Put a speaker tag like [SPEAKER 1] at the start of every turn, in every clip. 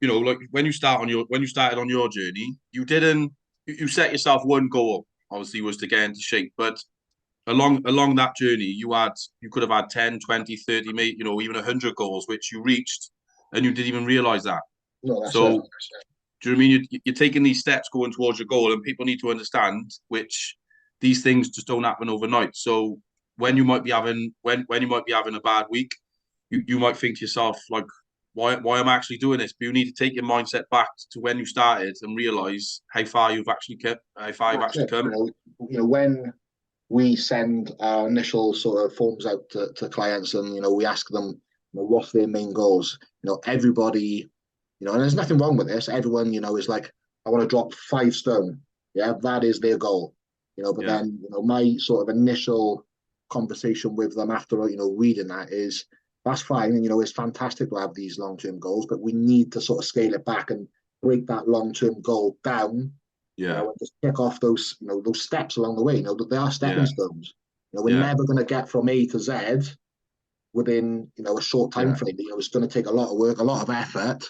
[SPEAKER 1] you know, like when you started on your journey, you didn't you set yourself one goal, obviously, was to get into shape. But along that journey, you could have had 10, 20, 30, maybe, you know, even 100 goals, which you reached and you didn't even realize that.
[SPEAKER 2] No, that's it.
[SPEAKER 1] So do you know what I mean? You're taking these steps going towards your goal, and people need to understand which these things just don't happen overnight. So when you might be having a bad week, you might think to yourself like, why am I actually doing this? But you need to take your mindset back to when you started and realize how far you've
[SPEAKER 2] That's
[SPEAKER 1] actually
[SPEAKER 2] it.
[SPEAKER 1] come.
[SPEAKER 2] When we send our initial sort of forms out to clients, and we ask them, what's their main goals. Everybody, and there's nothing wrong with this. Everyone, is like, I want to drop 5 stone. Yeah, that is their goal. But
[SPEAKER 1] Yeah,
[SPEAKER 2] then, my sort of initial conversation with them after reading that is, that's fine, and it's fantastic to have these long-term goals, but we need to sort of scale it back and break that long-term goal down,
[SPEAKER 1] yeah,
[SPEAKER 2] and just tick off those steps along the way. They are stepping
[SPEAKER 1] yeah,
[SPEAKER 2] stones. We're
[SPEAKER 1] yeah,
[SPEAKER 2] never going to get from A to Z within a short time
[SPEAKER 1] yeah,
[SPEAKER 2] frame. It's going to take a lot of work, a lot of effort,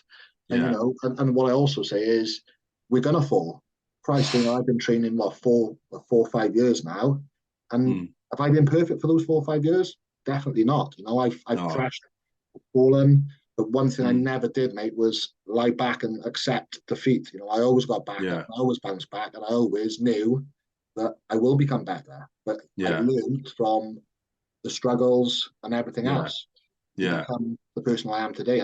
[SPEAKER 2] and
[SPEAKER 1] yeah,
[SPEAKER 2] and what I also say is we're going to fall. Christ, I've been training what 4 or 5 years now, and
[SPEAKER 1] mm,
[SPEAKER 2] have I been perfect for those 4 or 5 years? Definitely not. I've
[SPEAKER 1] no,
[SPEAKER 2] crashed, fallen. But one thing I
[SPEAKER 1] mm,
[SPEAKER 2] never did, mate, was lie back and accept defeat. I always got back up,
[SPEAKER 1] yeah,
[SPEAKER 2] I always bounced back, and I always knew that I will become better. But I've
[SPEAKER 1] yeah,
[SPEAKER 2] learned from the struggles and everything
[SPEAKER 1] yeah,
[SPEAKER 2] else to
[SPEAKER 1] yeah.
[SPEAKER 2] become the person I am today.